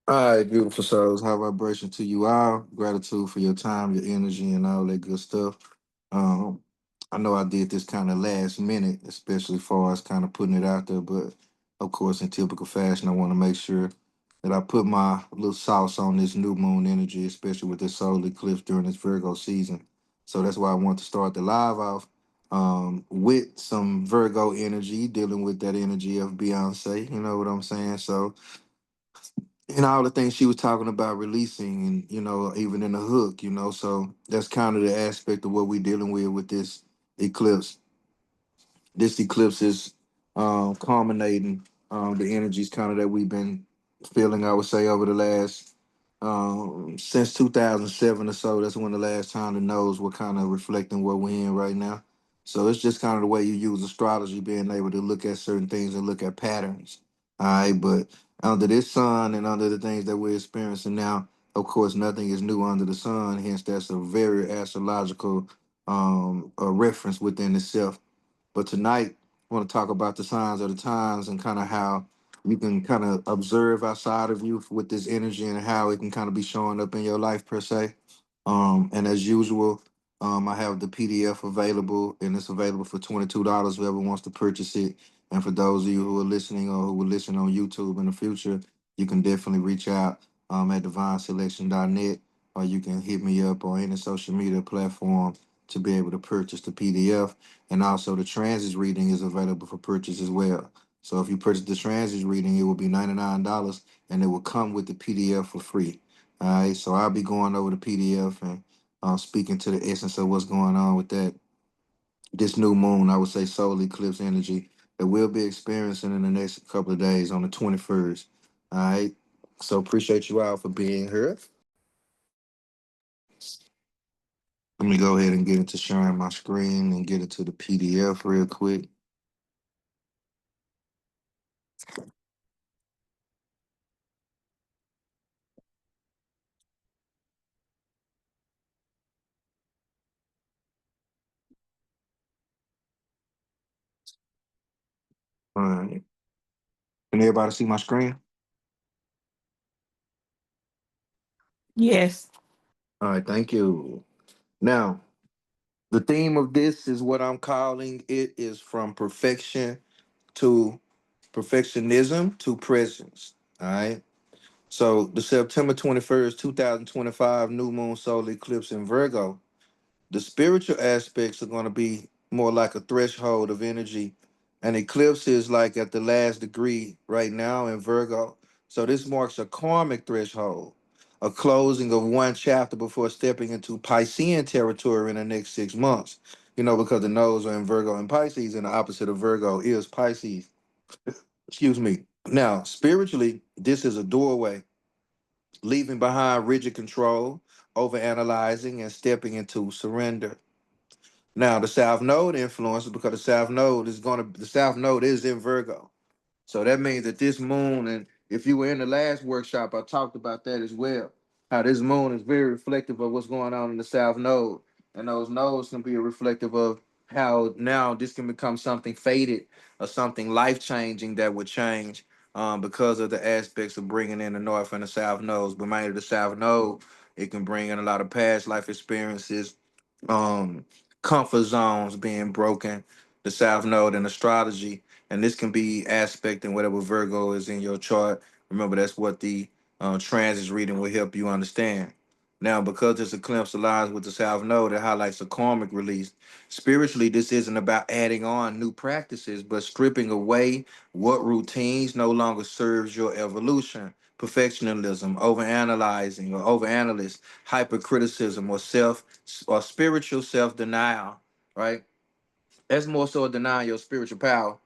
All right, beautiful souls. High vibration to you all. Gratitude for your time, your energy, and all that good stuff. Um, I know I did this kind of last minute, especially far as kind of putting it out there, but of course, in typical fashion, I want to make sure that I put my little sauce on this new moon energy, especially with this solar eclipse during this Virgo season. So that's why I want to start the live off with some Virgo energy, dealing with that energy of Beyonce. You know what I'm saying? So and all the things she was talking about releasing and even in the hook, so that's kind of the aspect of what we're dealing with this eclipse. This eclipse is culminating the energies kind of that we've been feeling, I would say, over the last since 2007 or so. That's when the last time the nodes were kind of reflecting what we're in right now. So it's just kind of the way you use astrology, being able to look at certain things and look at patterns. All right, but under this sun and under the things that we're experiencing now, of course, nothing is new under the sun. Hence, that's a very astrological a reference within itself. But tonight, I want to talk about the signs of the times and kind of how you can kind of observe outside of you with this energy and how it can kind of be showing up in your life per se. And as usual, I have the PDF available, and it's available for $22. Whoever wants to purchase it, and for those of you who are listening or who will listen on YouTube in the future, you can definitely reach out at divineselection.net, or you can hit me up on any social media platform to be able to purchase the PDF. And also the transit reading is available for purchase as well. So if you purchase the transit reading, it will be $99 and it will come with the PDF for free. All right. So I'll be going over the PDF and speaking to the essence of what's going on with that this new moon, I would say solar eclipse energy that we'll be experiencing in the next couple of days on the 21st. All right. So appreciate you all for being here. Let me go ahead and get into sharing my screen and get into the PDF real quick. All right. Can everybody see my screen? Yes. All right, thank you. Now, the theme of this is what I'm calling it is from to perfectionism to presence. All right. So the September 21st, 2025 new moon solar eclipse in Virgo, the spiritual aspects are going to be more like a threshold of energy. And eclipse is like at the last degree right now in Virgo. So this marks a karmic threshold, a closing of one chapter before stepping into Piscean territory in the next 6 months. Because the nodes are in Virgo and Pisces, and the opposite of Virgo is Pisces. Excuse me. Now, spiritually, this is a doorway, leaving behind rigid control, over analyzing, and stepping into surrender. Now, the South Node influence, because the South Node is in Virgo. So that means that this moon, and if you were in the last workshop, I talked about that as well. How this moon is very reflective of what's going on in the South Node. And those nodes can be reflective of how now this can become something faded or something life changing that would change because of the aspects of bringing in the North and the South nodes. But mainly the South Node, it can bring in a lot of past life experiences, um, comfort zones being broken, the South Node and astrology, and this can be aspect in whatever Virgo is in your chart. Remember, that's what the transits reading will help you understand. Now, because this eclipse aligns with the South Node, it highlights a karmic release. Spiritually, this isn't about adding on new practices, but stripping away what routines no longer serves your evolution. Perfectionism, overanalyzing or overanalyst, hypercriticism, or spiritual self-denial, right? That's more so denying your spiritual power.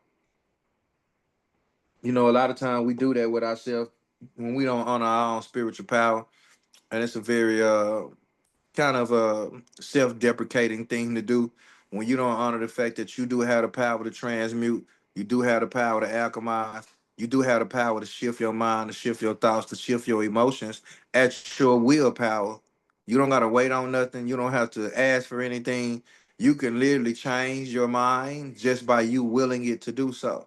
A lot of times we do that with ourselves when we don't honor our own spiritual power, and it's a very kind of a self-deprecating thing to do when you don't honor the fact that you do have the power to transmute, you do have the power to alchemize, you do have the power to shift your mind, to shift your thoughts, to shift your emotions at your willpower. You don't gotta wait on nothing. You don't have to ask for anything. You can literally change your mind just by you willing it to do so.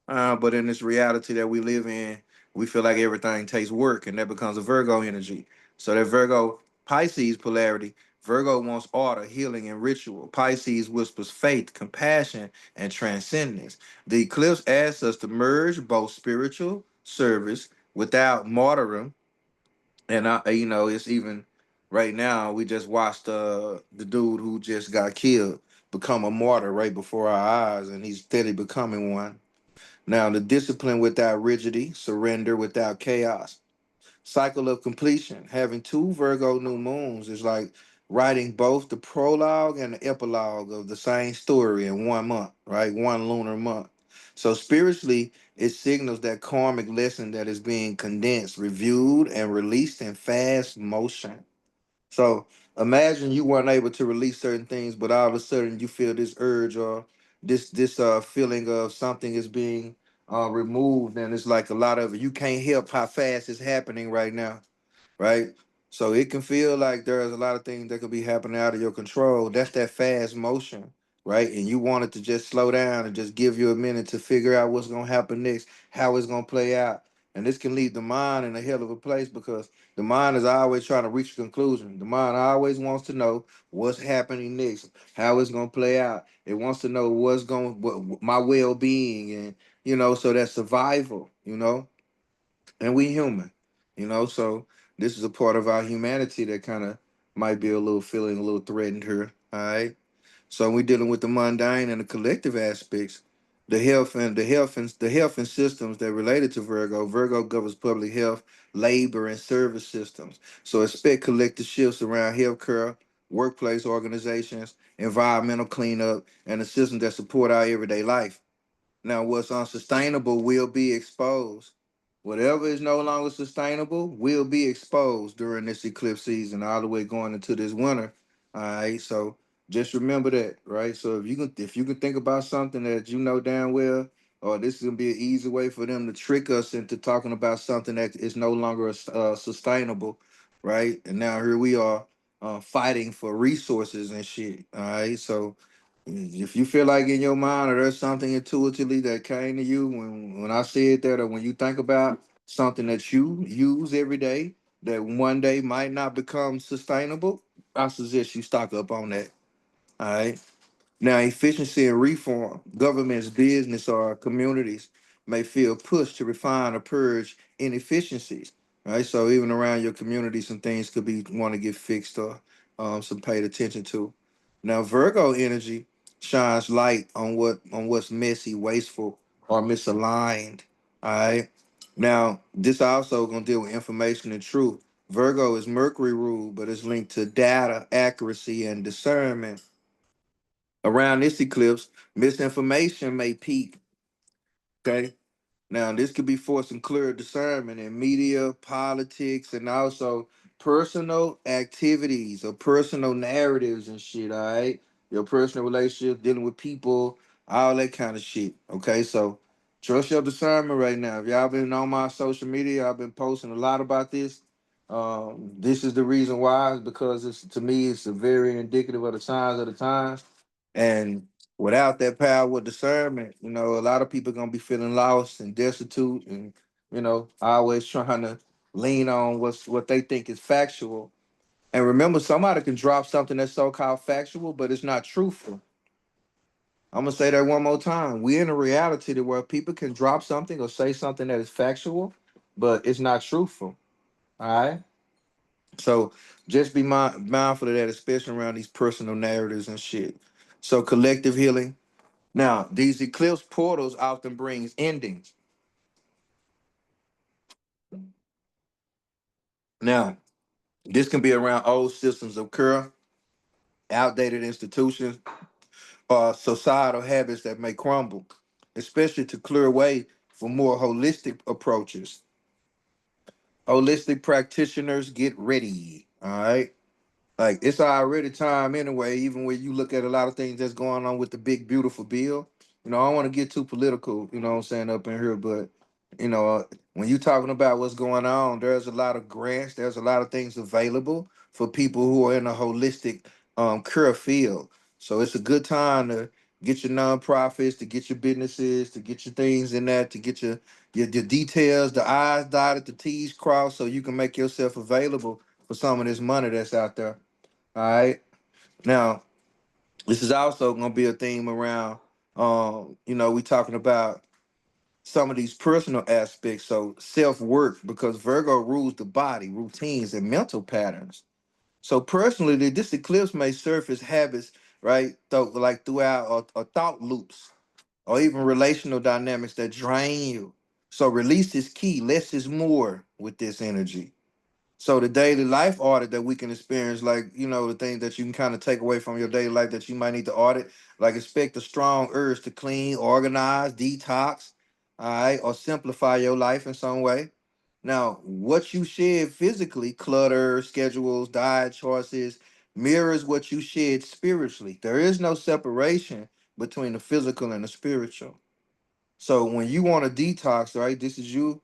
But in this reality that we live in, We feel like everything takes work, and that becomes a Virgo energy. So that Virgo Pisces polarity, Virgo wants order, healing, and ritual. Pisces whispers faith, compassion, and transcendence. The eclipse asks us to merge both spiritual service without martyrdom, and it's even right now. We just watched the dude who just got killed become a martyr right before our eyes, and he's steady becoming one. Now, the discipline without rigidity, surrender without chaos, cycle of completion. Having two Virgo new moons is like writing both the prologue and the epilogue of the same story in 1 month, right? One lunar month. So spiritually, it signals that karmic lesson that is being condensed, reviewed, and released in fast motion. So imagine you weren't able to release certain things, but all of a sudden you feel this urge or this feeling of something is being removed, and it's like a lot of it. You can't help how fast it's happening right now, right? So it can feel like there's a lot of things that could be happening out of your control. That's that fast motion, right? And you want it to just slow down and just give you a minute to figure out what's gonna happen next, how it's gonna play out. And this can leave the mind in a hell of a place because the mind is always trying to reach a conclusion. The mind always wants to know what's happening next, how it's gonna play out. It wants to know what my well-being, and so that's survival. And we human, so this is a part of our humanity that kind of might be a little feeling a little threatened here. All right. So we're dealing with the mundane and the collective aspects, the health and systems that related to Virgo. Virgo governs public health, labor, and service systems. So expect collective shifts around healthcare, workplace organizations, environmental cleanup, and the systems that support our everyday life. Now, what's unsustainable will be exposed. Whatever is no longer sustainable will be exposed during this eclipse season, all the way going into this winter. All right. So just remember that, right? So if you can think about something that you know damn well, or this is gonna be an easy way for them to trick us into talking about something that is no longer sustainable, right? And now here we are fighting for resources and shit. All right. So if you feel like in your mind or there's something intuitively that came to you when I said that, or when you think about something that you use every day that one day might not become sustainable, I suggest you stock up on that. All right. Now, efficiency and reform, governments, business, or communities may feel pushed to refine or purge inefficiencies. Right. So even around your community, some things could be want to get fixed or some paid attention to. Now, Virgo energy shines light on what's messy, wasteful, or misaligned. All right. Now, this also gonna deal with information and truth. Virgo is Mercury ruled, but it's linked to data, accuracy, and discernment. Around this eclipse, misinformation may peak. Okay. Now, this could be for some clear discernment in media, politics, and also personal activities or personal narratives and shit. All right. Your personal relationships, dealing with people, all that kind of shit. Okay. So trust your discernment right now. If y'all been on my social media, I've been posting a lot about this. This is the reason why, is because it's, to me, it's a very indicative of the signs of the times. And without that power of discernment, a lot of people gonna be feeling lost and destitute, and always trying to lean on what they think is factual. And remember, somebody can drop something that's so-called factual, but it's not truthful. I'm gonna say that one more time. We're in a reality to where people can drop something or say something that is factual, but it's not truthful. All right. So just be mindful of that, especially around these personal narratives and shit. So collective healing. Now, these eclipse portals often brings endings. Now, this can be around old systems of care, outdated institutions, or societal habits that may crumble, especially to clear way for more holistic approaches. Holistic practitioners, get ready. All right. Like it's already time anyway, even when you look at a lot of things that's going on with the big beautiful bill. I don't want to get too political, what I'm saying, up in here, but when you talking about what's going on, there's a lot of grants, there's a lot of things available for people who are in a holistic care field. So it's a good time to get your nonprofits, to get your businesses, to get your things in that, to get your details, the I's dotted, the T's crossed, so you can make yourself available for some of this money that's out there. All right. Now, this is also gonna be a theme around we talking about some of these personal aspects. So self-worth, because Virgo rules the body, routines, and mental patterns. So personally, this eclipse may surface habits, right? Like throughout or thought loops, or even relational dynamics that drain you. So release is key. Less is more with this energy. So the daily life audit that we can experience, like the things that you can kind of take away from your daily life that you might need to audit, like expect a strong urge to clean, organize, detox, all right, or simplify your life in some way. Now, what you shed physically, clutter, schedules, diet choices, mirrors what you shed spiritually. There is no separation between the physical and the spiritual. So when you want to detox, right, this is you,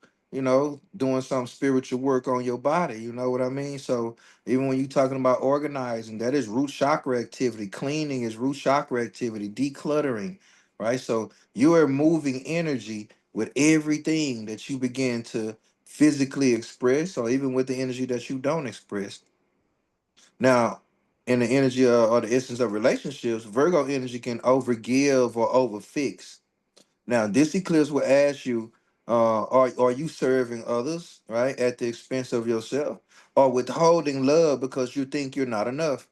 doing some spiritual work on your body. You know what I mean? So even when you're talking about organizing, that is root chakra activity. Cleaning is root chakra activity. Decluttering, right? So you are moving energy with everything that you begin to physically express, or even with the energy that you don't express. Now, in the energy or the essence of relationships, Virgo energy can overgive or overfix. Now, this eclipse will ask you, are you serving others, right, at the expense of yourself, or withholding love because you think you're not enough?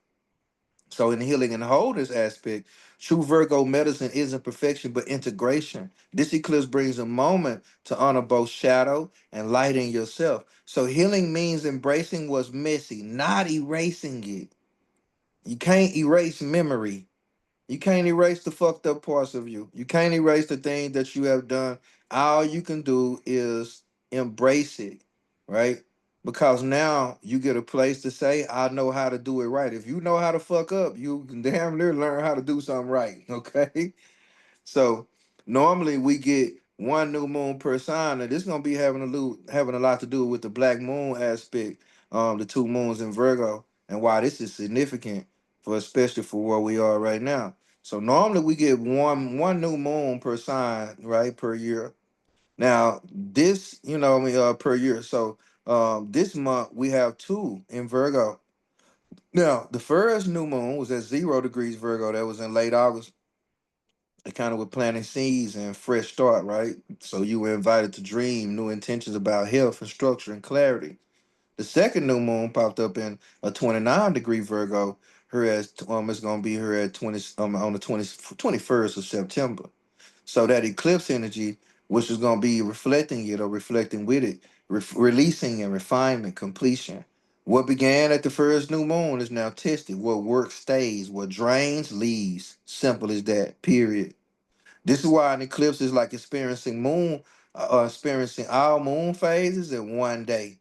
So, in healing and wholeness aspect, true Virgo medicine isn't perfection but integration. This eclipse brings a moment to honor both shadow and light in yourself. So, healing means embracing what's messy, not erasing it. You can't erase memory. You can't erase the fucked up parts of you. You can't erase the things that you have done. All you can do is embrace it, right? Because now you get a place to say, I know how to do it right. If you know how to fuck up, you can damn near learn how to do something right, okay? So normally we get one new moon per sign, and this is gonna be having a lot to do with the black moon aspect, the two moons in Virgo, and why this is significant for especially for where we are right now. So normally we get one new moon per sign, right, per year. Now this, per year. So this month we have two in Virgo. Now the first new moon was at 0 degrees Virgo. That was in late August. It kind of with planting seeds and fresh start, right? So you were invited to dream new intentions about health and structure and clarity. The second new moon popped up in a 29-degree Virgo. Her as it's gonna be her at 20 on the 21st of September. So that eclipse energy, which is gonna be reflecting it or reflecting with it, releasing and refinement, completion. What began at the first new moon is now tested. What works stays. What drains leaves. Simple as that. Period. This is why an eclipse is like experiencing all moon phases in one day.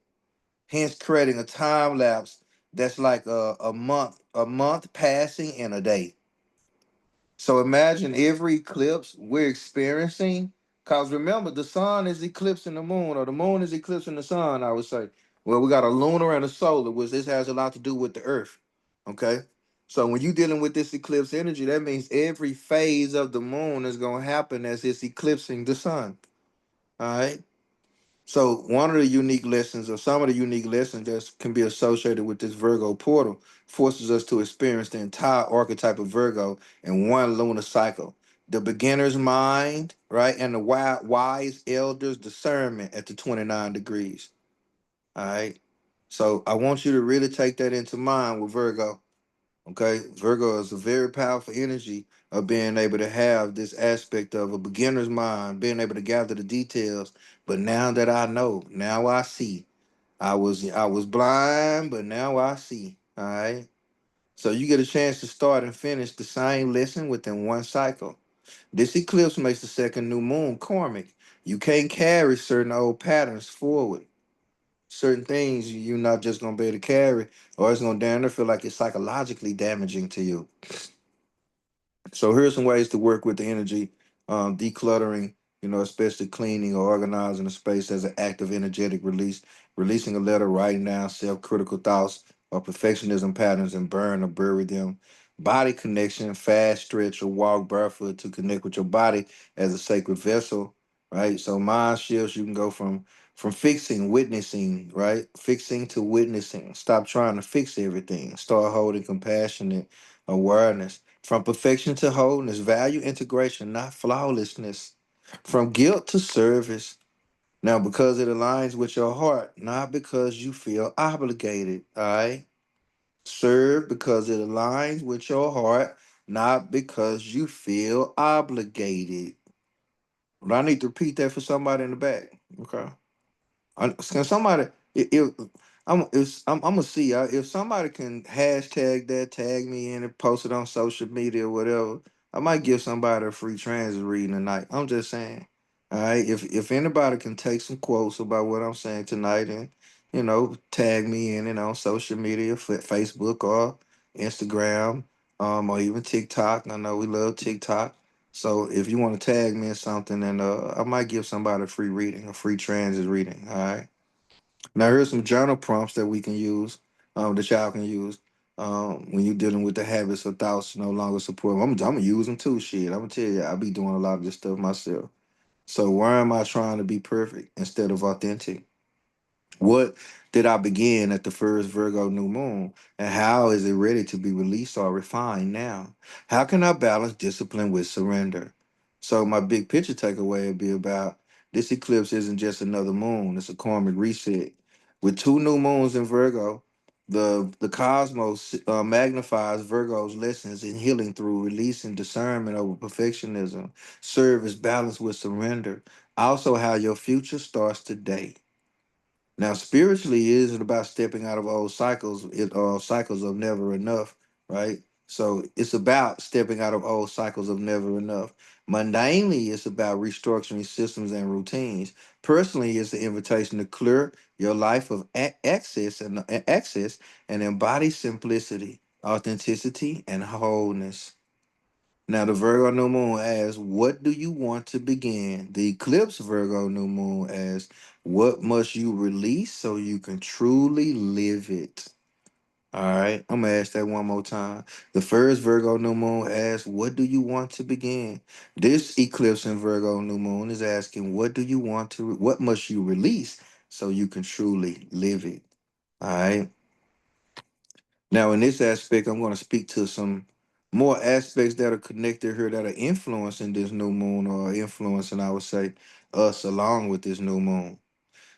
Hence, creating a time lapse that's like a month passing in a day. So imagine every eclipse we're experiencing, because remember, the sun is eclipsing the moon, or the moon is eclipsing the sun, I would say. Well, we got a lunar and a solar, which this has a lot to do with the earth. Okay. So when you're dealing with this eclipse energy, that means every phase of the moon is going to happen as it's eclipsing the sun. All right. So one of the unique lessons, or some of the unique lessons that can be associated with this Virgo portal, forces us to experience the entire archetype of Virgo in one lunar cycle. The beginner's mind, right, and the wise elder's discernment at the 29 degrees. All right. So I want you to really take that into mind with Virgo. Okay, Virgo is a very powerful energy of being able to have this aspect of a beginner's mind, being able to gather the details. But now that I know, now I see. I was blind, but now I see. All right. So you get a chance to start and finish the same lesson within one cycle. This eclipse makes the second new moon karmic. You can't carry certain old patterns forward. Certain things you're not just gonna be able to carry, or it's gonna damn near feel like it's psychologically damaging to you. So here's some ways to work with the energy, decluttering, especially cleaning or organizing a space as an act of energetic release, releasing a letter, writing down self-critical thoughts or perfectionism patterns and burn or bury them. body connection, fast stretch or walk barefoot to connect with your body as a sacred vessel, right? So mind shifts, you can go from fixing, witnessing, right? Fixing to witnessing. Stop trying to fix everything. Start holding compassionate awareness. From perfection to wholeness, value integration, not flawlessness. From guilt to service. Now, because it aligns with your heart, not because you feel obligated, all right? Serve because it aligns with your heart, not because you feel obligated. But I need to repeat that for somebody in the back. Okay. Can somebody if I'm gonna see if somebody can hashtag that, tag me in and post it on social media or whatever, I might give somebody a free transit reading tonight. I'm just saying. All right. If anybody can take some quotes about what I'm saying tonight and tag me in it on social media, Facebook or Instagram, or even TikTok. I know we love TikTok. So if you want to tag me in something, and I might give somebody a free reading, a free transit reading. All right. Now here's some journal prompts that we can use, that y'all can use, when you're dealing with the habits or thoughts no longer support. I'm gonna use them too. Shit, I'm gonna tell you, I be doing a lot of this stuff myself. So why am I trying to be perfect instead of authentic? What did I begin at the first Virgo new moon? And how is it ready to be released or refined now? How can I balance discipline with surrender? So, my big picture takeaway would be about this eclipse isn't just another moon, it's a karmic reset. With two new moons in Virgo, the cosmos magnifies Virgo's lessons in healing through releasing discernment over perfectionism, service, balance with surrender. Also, how your future starts today. Now, spiritually, it isn't about stepping out of old cycles, cycles of never enough, right? So it's about stepping out of old cycles of never enough. Mundanely, it's about restructuring systems and routines. Personally, it's the invitation to clear your life of access and embody simplicity, authenticity, and wholeness. Now, the Virgo new moon asks, what do you want to begin? The eclipse Virgo new moon asks, what must you release so you can truly live it? All right, I'm gonna ask that one more time. The first Virgo new moon asks, what do you want to begin? This eclipse in Virgo new moon is asking, what must you release so you can truly live it? All right. Now, in this aspect, I'm going to speak to some more aspects that are connected here that are influencing this new moon or influencing, I would say, us along with this new moon.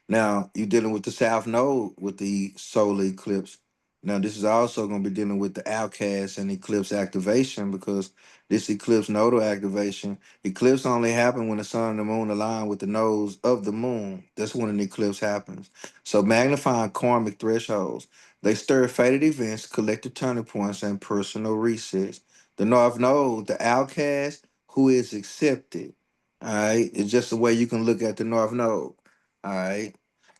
Now, you're dealing with the South Node with the solar eclipse. Now, this is also going to be dealing with the outcast and eclipse activation because this eclipse nodal activation, eclipse only happen when the sun and the moon align with the nodes of the moon. That's when an eclipse happens. So, magnifying karmic thresholds, they stir fated events, collective turning points, and personal resets. The North Node, the outcast who is accepted. All right, it's just the way you can look at the North Node. All right.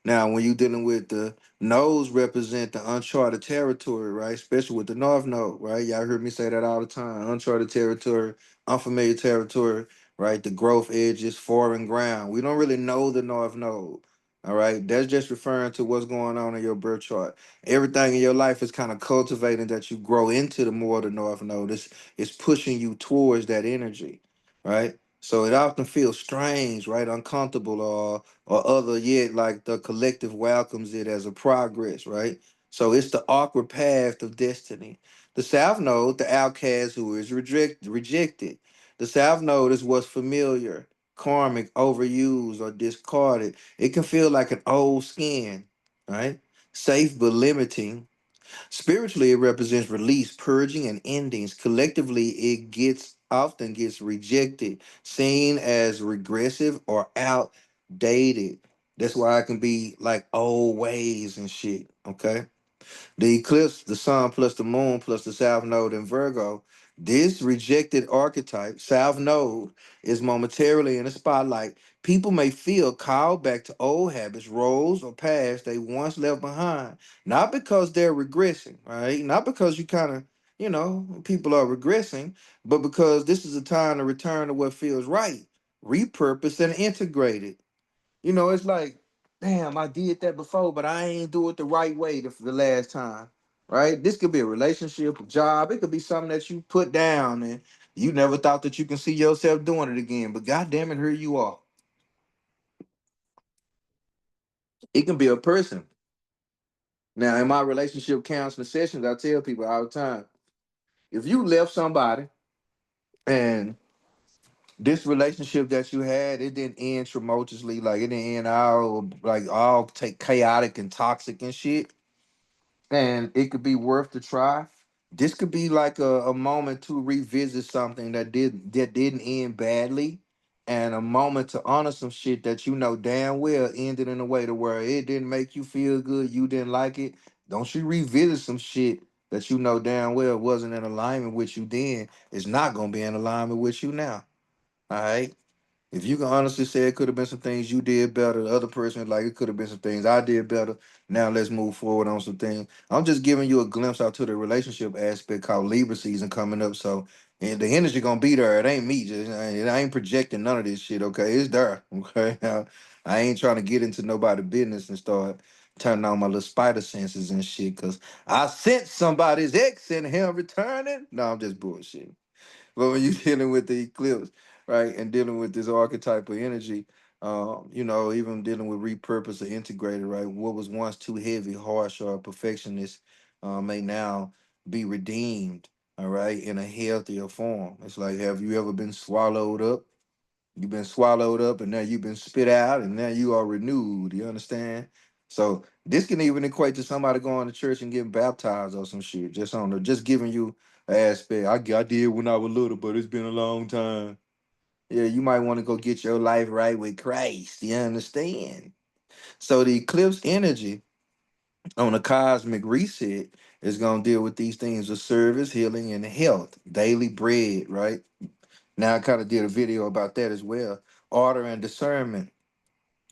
Now, when you're dealing with the nodes represent the uncharted territory, right? Especially with the North Node, right? Y'all heard me say that all the time. Uncharted territory, unfamiliar territory, right? The growth edges, foreign ground. We don't really know the North Node. All right. That's just referring to what's going on in your birth chart. Everything in your life is kind of cultivating that you grow into the more of the North Node. It's pushing you towards that energy, right? So it often feels strange, right? Uncomfortable or other, yet like the collective welcomes it as a progress, right? So it's the awkward path of destiny. The South Node, the outcast who is rejected. The South Node is what's familiar, karmic, overused, or discarded. It can feel like an old skin, right? Safe but limiting. Spiritually, it represents release, purging, and endings. Collectively, it gets often gets rejected, seen as regressive or outdated. That's why it can be like old ways and shit. Okay. The eclipse, the sun plus the moon plus the south node in Virgo, this rejected archetype, south node, is momentarily in the spotlight. People may feel called back to old habits, roles, or paths they once left behind, not because they're regressing, right? Not because you kind of, people are regressing, but because this is a time to return to what feels right, repurposed and integrated. It's like, damn, I did that before, but I ain't do it the right way the last time. right? This could be a relationship, a job. It could be something that you put down and you never thought that you can see yourself doing it again. But goddamn it, here you are. It can be a person. Now, in my relationship counseling sessions, I tell people all the time, if you left somebody and this relationship that you had, it didn't end tumultuously, like it didn't end all like all take chaotic and toxic and shit, and it could be worth the try. This could be like a moment to revisit something that didn't end badly, and a moment to honor some shit that you know damn well ended in a way to where it didn't make you feel good, you didn't like it. Don't you revisit some shit that you know damn well wasn't in alignment with you then. It's not gonna be in alignment with you now. All right. If you can honestly say it could have been some things you did better, the other person like it could have been some things I did better. Now let's move forward on some things. I'm just giving you a glimpse out to the relationship aspect called Libra season coming up. So and the energy gonna be there. It ain't me. Just I ain't projecting none of this shit. Okay, it's there. Okay, I ain't trying to get into nobody's business and start turning on my little spider senses and shit. Cause I sense somebody's ex and him returning. No, I'm just bullshit. But when you're dealing with the eclipse, right, and dealing with this archetype of energy, even dealing with repurpose or integrated, right, what was once too heavy, harsh, or perfectionist may now be redeemed, all right, in a healthier form. It's like, have you ever been swallowed up? You've been swallowed up and now you've been spit out and now you are renewed. You understand? So this can even equate to somebody going to church and getting baptized or some shit. Just giving you an aspect. I did when I was little, but it's been a long time. Yeah, you might want to go get your life right with Christ. You understand? So the eclipse energy on a cosmic reset is gonna deal with these things of service, healing, and health, daily bread, right? Now I kind of did a video about that as well. Order and discernment.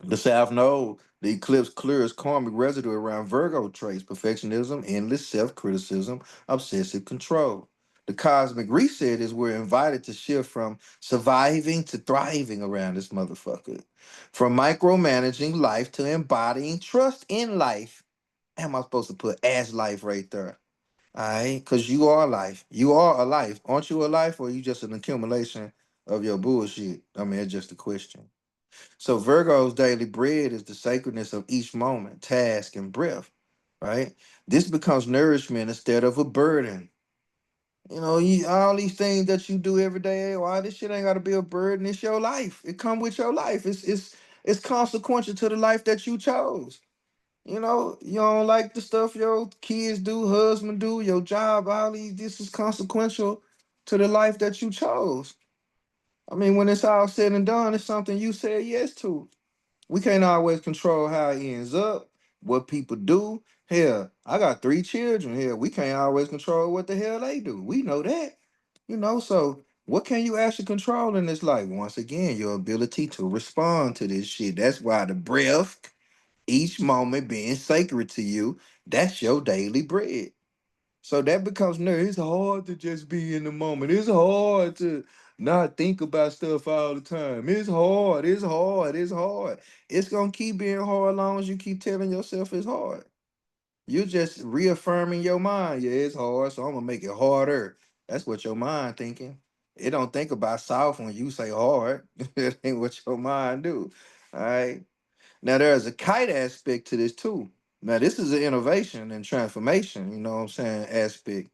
The South Node, the eclipse clears karmic residue around Virgo traits, perfectionism, endless self-criticism, obsessive control. The cosmic reset is we're invited to shift from surviving to thriving around this motherfucker. From micromanaging life to embodying trust in life. Am I supposed to put as life right there? All right, because you are life. You are a life. Aren't you a life, or are you just an accumulation of your bullshit? I mean, it's just a question. So Virgo's daily bread is the sacredness of each moment, task, and breath, right? This becomes nourishment instead of a burden. All these things that you do every day, why this shit ain't gotta be a burden. It's your life. It come with your life. It's consequential to the life that you chose. You don't like the stuff your kids do, husband do, your job, all these, this is consequential to the life that you chose. I mean, when it's all said and done, it's something you said yes to. We can't always control how it ends up, what people do. Hell, I got 3 children here. We can't always control what the hell they do. We know that. So what can you actually control in this life? Once again, your ability to respond to this shit. That's why the breath, each moment being sacred to you, that's your daily bread. So that becomes nerve. It's hard to just be in the moment. It's hard to not think about stuff all the time. It's hard. It's hard. It's hard. It's gonna keep being hard as long as you keep telling yourself it's hard. You're just reaffirming your mind. Yeah, it's hard, so I'm gonna make it harder. That's what your mind thinking. It don't think about soft when you say hard. It ain't what your mind do. All right. Now there's a kite aspect to this too. Now this is an innovation and transformation, you know what I'm saying, aspect.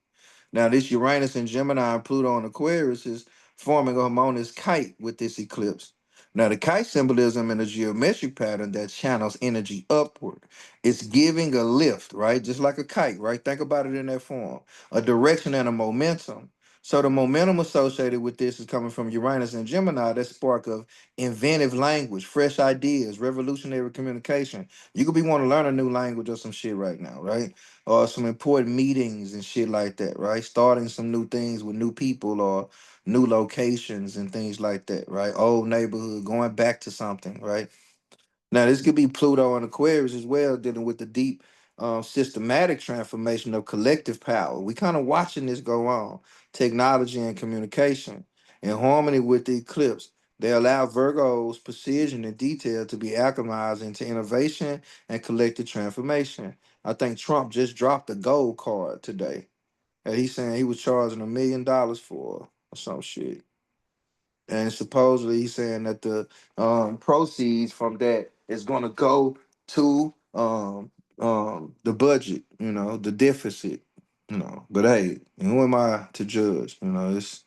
Now, this Uranus and Gemini and Pluto and Aquarius is forming a harmonious kite with this eclipse. Now, the kite symbolism in a geometric pattern that channels energy upward. It's giving a lift, right? Just like a kite, right? Think about it in that form. A direction and a momentum. So the momentum associated with this is coming from Uranus and Gemini, that spark of inventive language, fresh ideas, revolutionary communication. You could be wanting to learn a new language or some shit right now, right? Or some important meetings and shit like that, right? Starting some new things with new people or new locations and things like that, right? Old neighborhood, going back to something, right? Now, this could be Pluto and Aquarius as well, dealing with the deep, systematic transformation of collective power. We kind of watching this go on, technology and communication in harmony with the eclipse. They allow Virgo's precision and detail to be alchemized into innovation and collective transformation. I think Trump just dropped a gold card today. And he's saying he was charging $1 million for or some shit. And supposedly he's saying that the proceeds from that is going to go to the budget, the deficit, But hey, who am I to judge? It's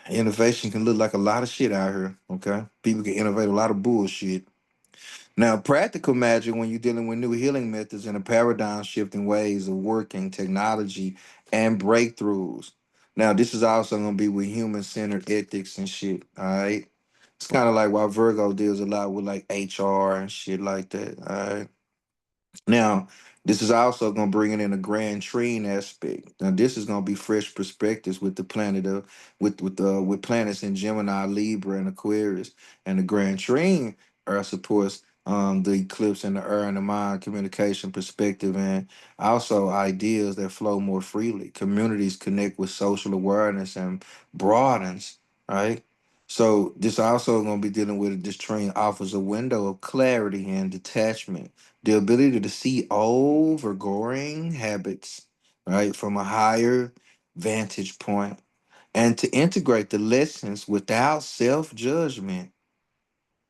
innovation can look like a lot of shit out here. Okay, people can innovate a lot of bullshit. Now, practical magic, when you're dealing with new healing methods and a paradigm shifting ways of working, technology, and breakthroughs. Now, this is also going to be with human centered ethics and shit. All right. It's kind of like why Virgo deals a lot with like HR and shit like that. All right. Now, this is also going to bring it in a grand trine aspect. Now, this is going to be fresh perspectives with the planet of with planets in Gemini, Libra, and Aquarius, and the grand trine Earth supports the eclipse and the earth and the mind communication perspective, and also ideas that flow more freely. Communities connect with social awareness and broadens. Right. So this also going to be dealing with this train offers a window of clarity and detachment, the ability to see overgoing habits, right, from a higher vantage point, and to integrate the lessons without self judgment.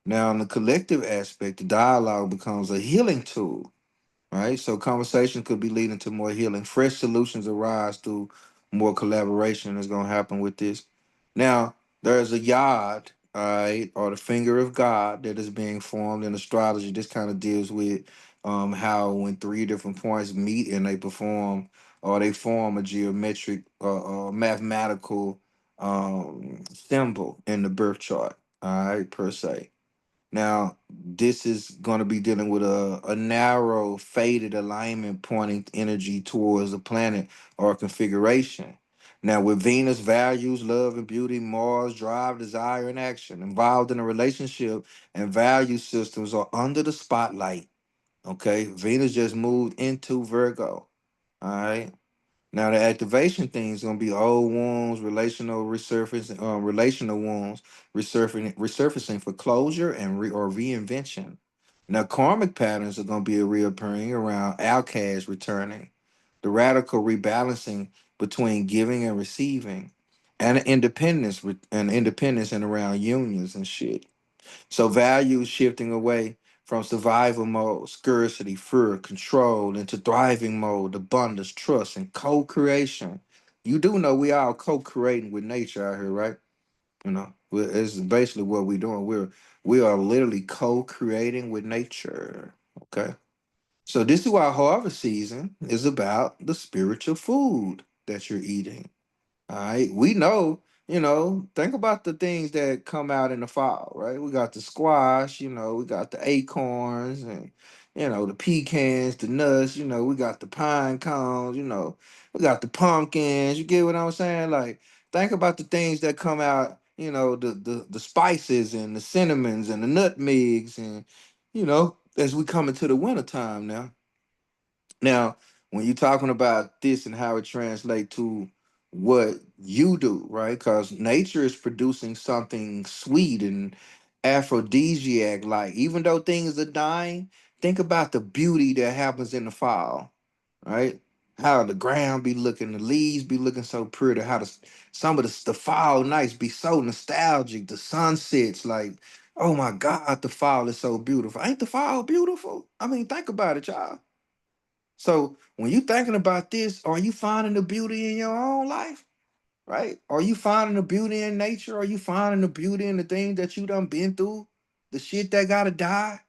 Now, in the collective aspect, the dialogue becomes a healing tool, right? So conversation could be leading to more healing. Fresh solutions arise through more collaboration is going to happen with this. Now, there's a yod, all right, or the finger of God that is being formed in astrology. This kind of deals with how when three different points meet and they perform or they form a geometric mathematical symbol in the birth chart, all right, per se. Now, this is going to be dealing with a narrow, faded alignment pointing energy towards a planet or a configuration. Now, with Venus, values, love, and beauty, Mars, drive, desire, and action involved in a relationship and value systems are under the spotlight. Okay, Venus just moved into Virgo. All right. Now the activation thing is gonna be old wounds, relational resurfacing, relational wounds resurfacing for closure and or reinvention. Now karmic patterns are gonna be reappearing around outcasts returning, the radical rebalancing between giving and receiving, and independence and around unions and shit. So values shifting away from survival mode, scarcity, fear, control, into thriving mode, abundance, trust, and co-creation. You do know we all co-creating with nature out here, right? It's basically what we're doing. We are literally co-creating with nature. Okay. So this is why harvest season is about the spiritual food that you're eating. All right. We know, think about the things that come out in the fall, right? We got the squash, we got the acorns and, the pecans, the nuts, we got the pine cones, we got the pumpkins. You get what I'm saying? Like, think about the things that come out, the spices and the cinnamons and the nutmegs and, as we come into the wintertime now. Now, when you're talking about this and how it translates to what you do, right? Because nature is producing something sweet and aphrodisiac like. Even though things are dying, think about the beauty that happens in the fall, right? How the ground be looking, the leaves be looking so pretty, how some of the fall nights be so nostalgic, the sunsets, like, oh my God, the fall is so beautiful. Ain't the fall beautiful? I mean, think about it, y'all. So when you thinking about this, are you finding the beauty in your own life? Right? Are you finding the beauty in nature? Are you finding the beauty in the things that you done been through? The shit that gotta die?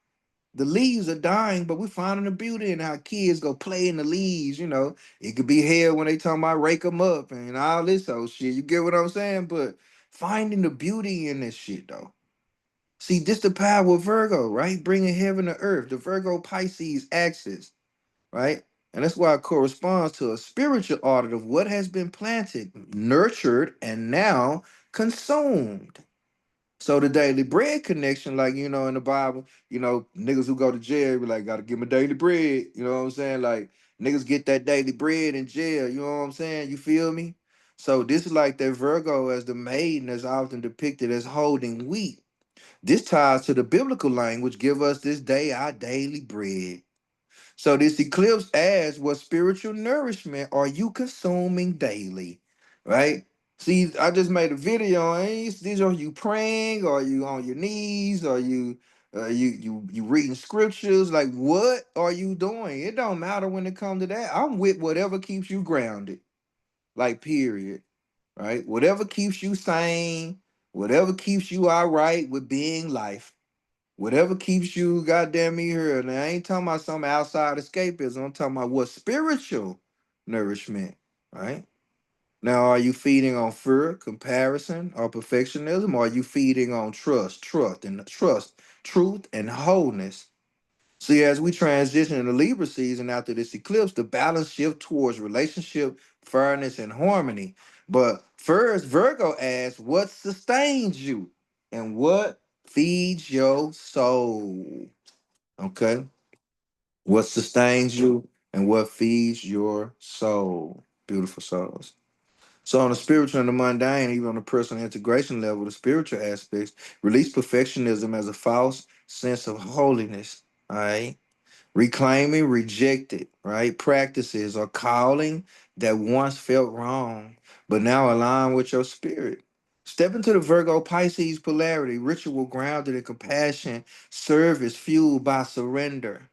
The leaves are dying, but we're finding the beauty in how kids go play in the leaves, It could be hell when they talking about rake them up and all this old shit. You get what I'm saying? But finding the beauty in this shit though. See, this the power of Virgo, right? Bringing heaven to earth, the Virgo Pisces axis, right? And that's why it corresponds to a spiritual audit of what has been planted, nurtured, and now consumed. So the daily bread connection, like in the Bible, niggas who go to jail be like, gotta give me daily bread. You know what I'm saying? Like niggas get that daily bread in jail. You know what I'm saying? You feel me? So this is like that Virgo as the maiden is often depicted as holding wheat. This ties to the biblical language, give us this day our daily bread. So this eclipse asks, what spiritual nourishment are you consuming daily? Right? See, I just made a video. These are you praying? Are you on your knees? Are you you reading scriptures? Like what are you doing? It don't matter when it comes to that. I'm with whatever keeps you grounded. Like period. Right? Whatever keeps you sane, whatever keeps you all right with being life. Whatever keeps you goddamn me here. Now I ain't talking about some outside escapism. I'm talking about what spiritual nourishment, right? Now, are you feeding on fear, comparison, or perfectionism? Or are you feeding on truth, and wholeness? See, as we transition into Libra season after this eclipse, the balance shift towards relationship, fairness, and harmony. But first, Virgo asks, what sustains you and what feeds your soul? Okay. What sustains you and what feeds your soul? Beautiful souls. So on the spiritual and the mundane, even on the personal integration level, the spiritual aspects, release perfectionism as a false sense of holiness. All right. Reclaiming rejected, right? Practices or calling that once felt wrong, but now align with your spirit. Step into the Virgo Pisces polarity, ritual grounded in compassion, service fueled by surrender.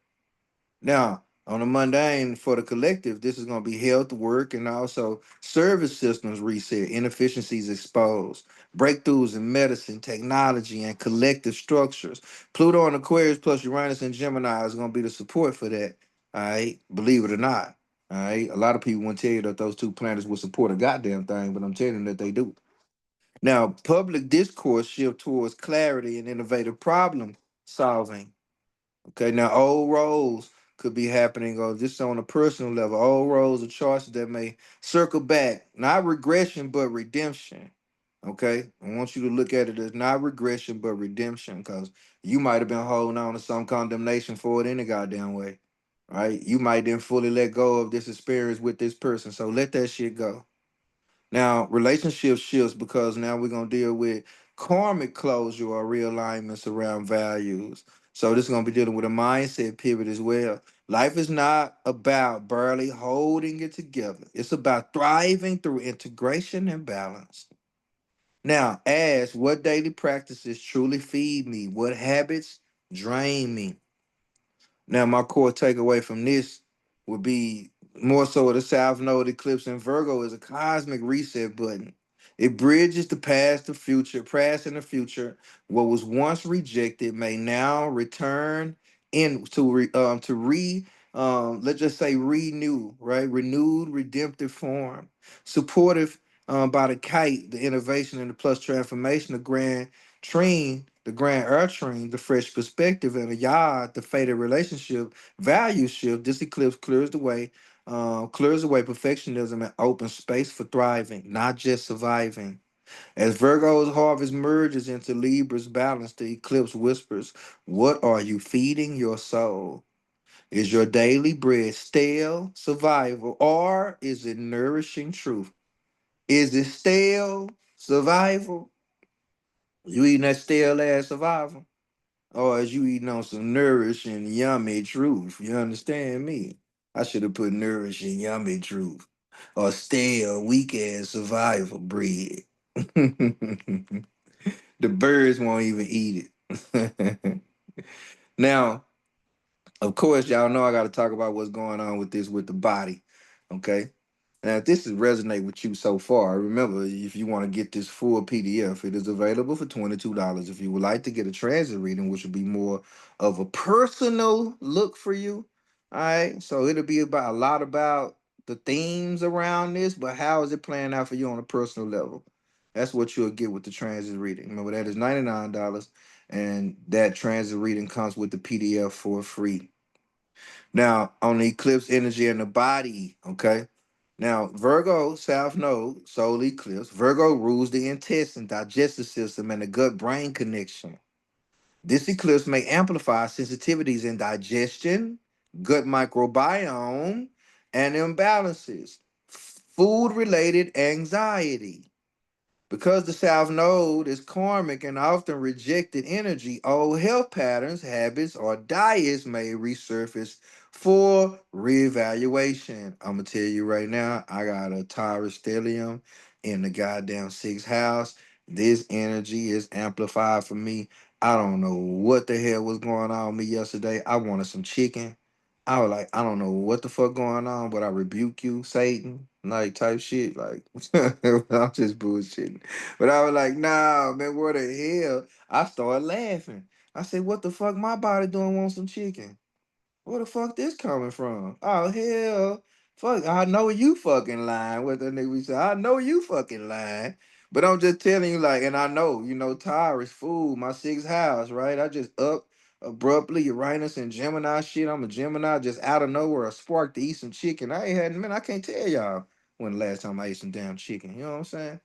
Now, on the mundane for the collective, this is going to be health, work, and also service systems reset, inefficiencies exposed, breakthroughs in medicine, technology, and collective structures. Pluto and Aquarius plus Uranus and Gemini is going to be the support for that. All right, believe it or not. All right, a lot of people won't tell you that those two planets will support a goddamn thing, but I'm telling you that they do. Now, public discourse shift towards clarity and innovative problem solving. Okay, now old roles could be happening or just on a personal level. Old roles or choices that may circle back, not regression, but redemption. Okay, I want you to look at it as not regression, but redemption, because you might have been holding on to some condemnation for it any goddamn way. Right? You might didn't fully let go of this experience with this person. So let that shit go. Now, relationship shifts because now we're gonna deal with karmic closure or realignments around values. So this is gonna be dealing with a mindset pivot as well. Life is not about barely holding it together. It's about thriving through integration and balance. Now, ask what daily practices truly feed me? What habits drain me? Now, my core takeaway from this would be more so the South Node eclipse in Virgo is a cosmic reset button. It bridges the past and the future. What was once rejected may now return in to re let's just say renew, right? Renewed redemptive form. Supportive by the kite, the innovation and the plus transformation, the grand air trine, the fresh perspective, and a yard, the faded relationship, value shift. This eclipse clears away perfectionism and opens space for thriving, not just surviving. As Virgo's harvest merges into Libra's balance, the eclipse whispers, what are you feeding your soul? Is your daily bread stale survival or is it nourishing truth? Is it stale survival? You eating that stale ass survival? Or is you eating on some nourishing, yummy truth? You understand me? I should have put nourishing, yummy truth. Or stale, weak ass survival bread. The birds won't even eat it. Now, of course, y'all know I got to talk about what's going on with this with the body. Okay. Now, if this has resonate with you so far, remember, if you want to get this full PDF, it is available for $22. If you would like to get a transit reading, which would be more of a personal look for you, all right? So it'll be about a lot about the themes around this, but how is it playing out for you on a personal level? That's what you'll get with the transit reading. Remember, that is $99, and that transit reading comes with the PDF for free. Now, on the eclipse energy in the body, okay? Now, Virgo, South Node, solar eclipse. Virgo rules the intestine, digestive system, and the gut brain connection. This eclipse may amplify sensitivities in digestion, gut microbiome, and imbalances. food related anxiety. Because the South Node is karmic and often rejected energy, old health patterns, habits, or diets may resurface for reevaluation. I'm gonna tell you right now, I got a Taurus stellium in the goddamn sixth house. This energy is amplified for me. I don't know what the hell was going on with me yesterday. I wanted some chicken. I was like, I don't know what the fuck going on, but I rebuke you, Satan, like type shit. Like, I'm just bullshitting. But I was like, nah, man, what the hell? I started laughing. I said, what the fuck my body doing want some chicken? Where the fuck this coming from? Oh hell, fuck! I know you fucking lying. What the nigga we say? I know you fucking lying. But I'm just telling you, like, and I know, Taurus, food, my sixth house, right? I just up abruptly, Uranus and Gemini shit. I'm a Gemini, just out of nowhere, a spark to eat some chicken. I ain't had, man, I can't tell y'all when the last time I ate some damn chicken. You know what I'm saying?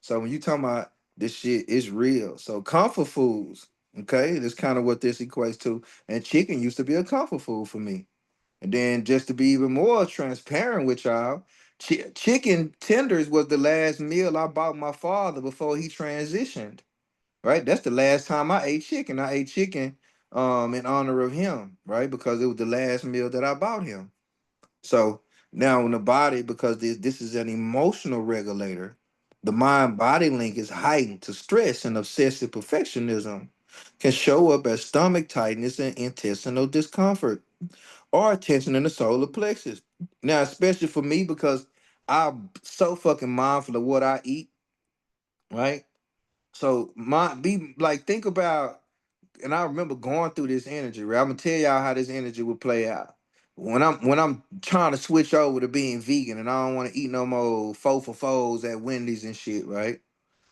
So when you talking about this shit, it's real. So comfort foods, okay, that's kind of what this equates to. And chicken used to be a comfort food for me. And then just to be even more transparent with y'all, chicken tenders was the last meal I bought my father before he transitioned. Right, that's the last time I ate chicken. I ate chicken in honor of him, right? Because it was the last meal that I bought him. So now in the body, because this is an emotional regulator, the mind body link is heightened to stress and obsessive perfectionism, can show up as stomach tightness and intestinal discomfort or tension in the solar plexus. Now, especially for me, because I'm so fucking mindful of what I eat, right? So my be like think about, and I remember going through this energy, right? I'm gonna tell y'all how this energy would play out. When I'm trying to switch over to being vegan and I don't want to eat no more faux for foes at Wendy's and shit, right?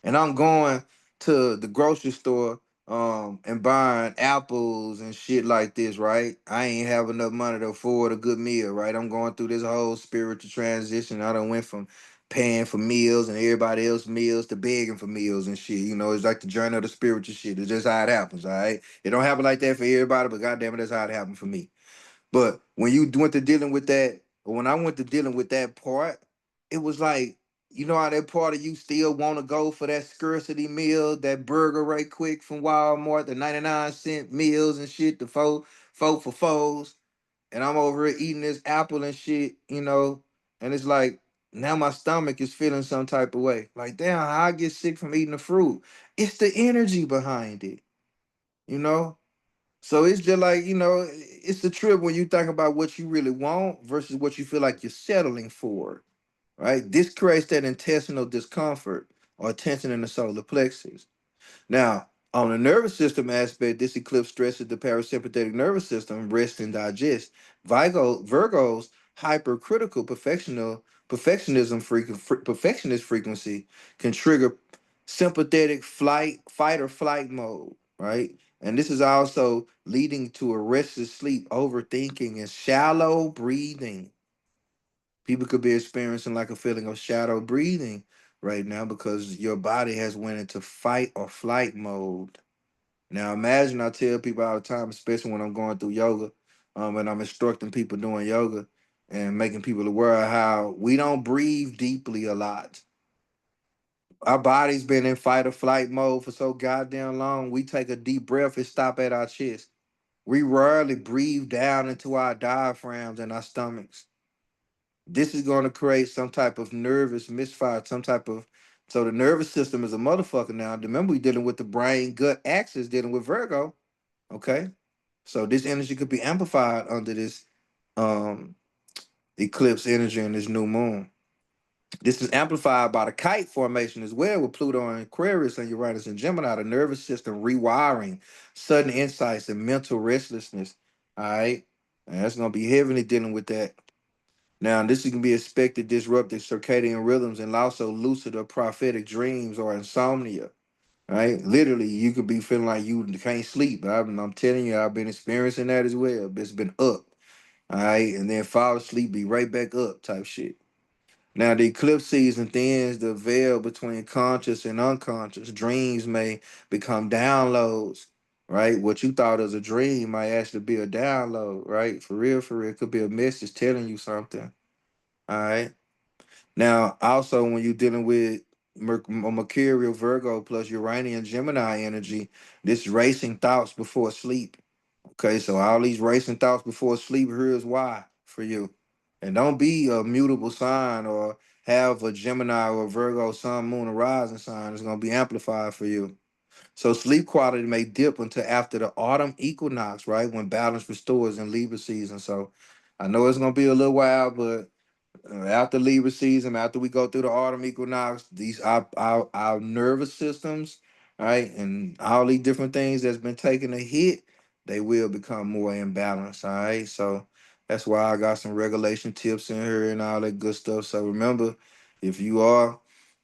And I'm going to the grocery store and buying apples and shit like this, right? I ain't have enough money to afford a good meal, right? I'm going through this whole spiritual transition. I done went from paying for meals and everybody else meals to begging for meals and shit. It's like the journey of the spiritual shit. It's just how it happens, all right? It don't happen like that for everybody, but goddamn it, that's how it happened for me. But when you went to dealing with that, or when I went to dealing with that part, it was like, you know how that part of you still want to go for that scarcity meal, that burger right quick from Walmart, the 99-cent meals and shit, the four for fours. And I'm over here eating this apple and shit, and it's like now my stomach is feeling some type of way. Like, damn, how I get sick from eating the fruit? It's the energy behind it, you know? So it's just like, it's the trip when you think about what you really want versus what you feel like you're settling for, right? This creates that intestinal discomfort or tension in the solar plexus. Now, on the nervous system aspect, this eclipse stresses the parasympathetic nervous system, rest and digest. Virgo's hypercritical perfectionist frequency can trigger sympathetic fight or flight mode, right? And this is also leading to a restless sleep, overthinking, and shallow breathing. People could be experiencing like a feeling of shadow breathing right now because your body has went into fight or flight mode. Now imagine, I tell people all the time, especially when I'm going through yoga, and I'm instructing people doing yoga and making people aware of how we don't breathe deeply a lot. Our body's been in fight or flight mode for so goddamn long. We take a deep breath and stop at our chest. We rarely breathe down into our diaphragms and our stomachs. This is going to create some type of nervous misfire, some type of. So the nervous system is a motherfucker now. Remember, we dealing with the brain gut axis, dealing with Virgo. Okay, so this energy could be amplified under this um eclipse energy and this new moon. This is amplified by the kite formation as well with Pluto and Aquarius and Uranus and Gemini, the nervous system rewiring, sudden insights, and mental restlessness. All right, and that's gonna be heavily dealing with that. Now, this can be expected disrupted circadian rhythms and also lucid or prophetic dreams or insomnia. Right? Literally, you could be feeling like you can't sleep. I'm telling you, I've been experiencing that as well. It's been up, all right, and then fall asleep, be right back up, type shit. Now, the eclipse season thins the veil between conscious and unconscious. Dreams may become downloads, right? What you thought was a dream might actually be a download, right? For real, it could be a message telling you something, all right? Now, also when you're dealing with Mercurial, Virgo plus Uranian, Gemini energy, this racing thoughts before sleep. Okay, so all these racing thoughts before sleep, here is why for you. And don't be a mutable sign or have a Gemini or Virgo sun, moon, or rising sign. It's going to be amplified for you. So sleep quality may dip until after the autumn equinox, right? When balance restores in Libra season. So I know it's going to be a little while, but after Libra season, after we go through the autumn equinox, these our nervous systems, right, and all these different things that's been taking a hit, they will become more imbalanced. All right, so that's why I got some regulation tips in here and all that good stuff. So remember, if you are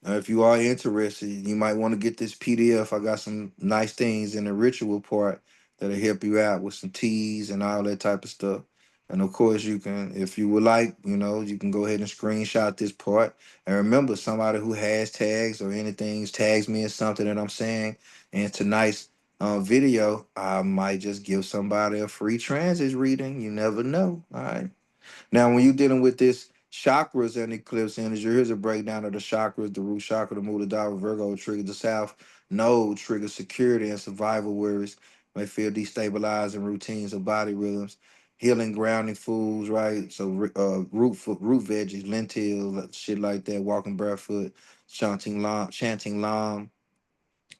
if you are interested, you might want to get this PDF. I got some nice things in the ritual part that'll help you out with some teas and all that type of stuff. And of course, you can, if you would like, you can go ahead and screenshot this part. And remember, somebody who has tags or anything tags me in something that I'm saying in tonight's video, I might just give somebody a free transit reading. You never know. All right. Now, when you're dealing with this chakras and eclipse energy, here's a breakdown of the chakras. The root chakra, the Muladhara, Virgo triggers the south node, triggers security and survival worries, may feel destabilizing routines of body rhythms, healing, grounding foods, right? So, root veggies, lentils, shit like that, walking barefoot, chanting lam,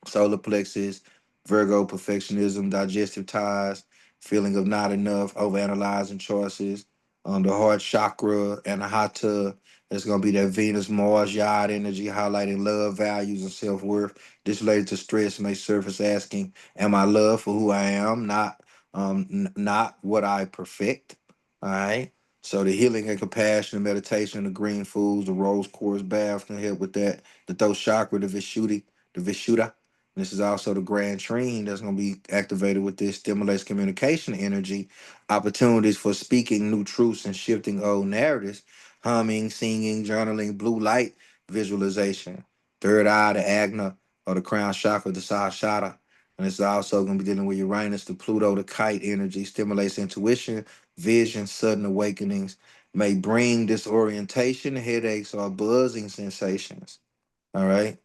solar plexus, Virgo perfectionism, digestive ties, feeling of not enough, overanalyzing choices, the heart chakra and the hatha. It's gonna be that Venus Mars yod energy highlighting love, values, and self-worth. This related to stress may surface asking, am I loved for who I am, not what I perfect? All right. So the healing and compassion, the meditation, the green foods, the rose quartz bath can help with that. The throat chakra, the Vishuddha. This is also the grand trine that's going to be activated with this, stimulates communication energy, opportunities for speaking new truths and shifting old narratives, humming, singing, journaling, blue light visualization, third eye, the Agna, or the crown chakra, the Sahasrara. And it's also going to be dealing with Uranus, the Pluto, the kite energy, stimulates intuition, vision, sudden awakenings, may bring disorientation, headaches, or buzzing sensations. All right.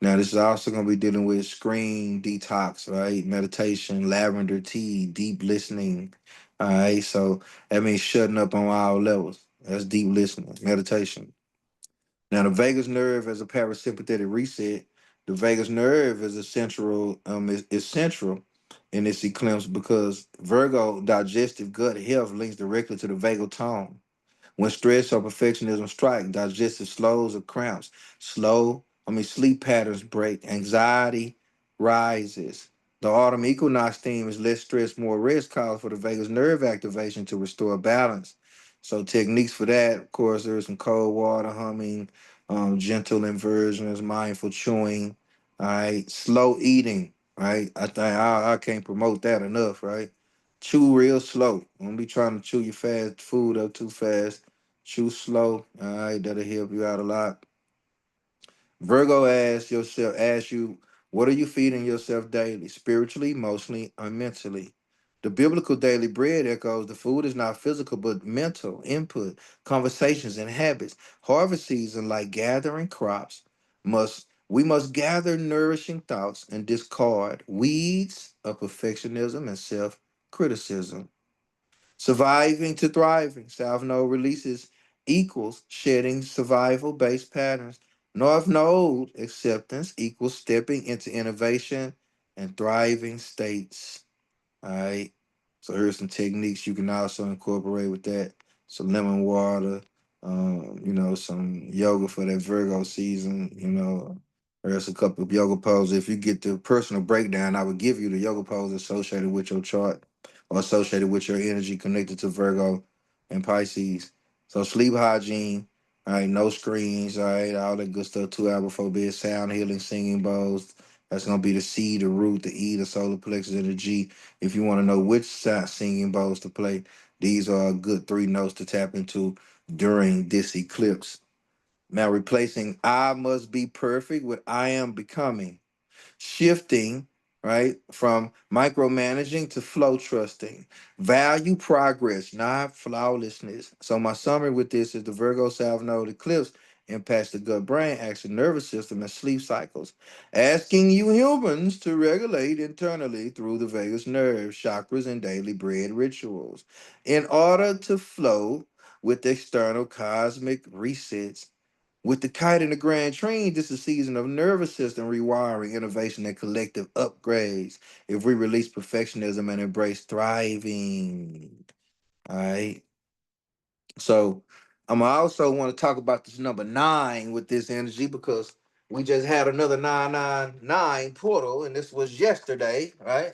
Now, this is also going to be dealing with screen detox, right? Meditation, lavender tea, deep listening. All right. So that means shutting up on all levels. That's deep listening, meditation. Now, the vagus nerve as a parasympathetic reset. The vagus nerve is is central in this eclipse because Virgo digestive gut health links directly to the vagal tone. When stress or perfectionism strike, digestive slows or cramps, sleep patterns break, anxiety rises. The autumn equinox theme is less stress, more rest, calls for the vagus nerve activation to restore balance. So techniques for that, of course, there's some cold water, humming, gentle inversions, mindful chewing, all right, slow eating, right? I think I can't promote that enough, right? Chew real slow. Don't be trying to chew your fast food up too fast. Chew slow. All right, that'll help you out a lot. Virgo asks you, what are you feeding yourself daily, spiritually, emotionally, or mentally? The biblical daily bread echoes the food is not physical but mental input, conversations, and habits. Harvest season, like gathering crops, must gather nourishing thoughts and discard weeds of perfectionism and self-criticism. Surviving to thriving. South Node releases equals shedding survival based patterns. North Node acceptance equals stepping into innovation and thriving states. All right. So here's some techniques you can also incorporate with that. Some lemon water, some yoga for that Virgo season. There's a couple of yoga poses. If you get the personal breakdown, I would give you the yoga poses associated with your chart or associated with your energy connected to Virgo and Pisces. So sleep hygiene, all right, no screens, all right, all that good stuff, 2 hours before bed, sound healing, singing bowls. That's gonna be the C, the root, the E, the solar plexus, and the G. If you want to know which singing bowls to play, these are a good 3 notes to tap into during this eclipse. Now, replacing I must be perfect with I am becoming, shifting, right, from micromanaging to flow trusting, value progress, not flawlessness. So, my summary with this is the Virgo South Node eclipse impacts the gut brain action, nervous system, and sleep cycles, asking you humans to regulate internally through the vagus nerve, chakras, and daily bread rituals in order to flow with external cosmic resets. With the kite and the grand train, this is a season of nervous system rewiring, innovation, and collective upgrades. If we release perfectionism and embrace thriving, all right. So I also want to talk about this number nine with this energy because we just had another 999 portal, and this was yesterday, right?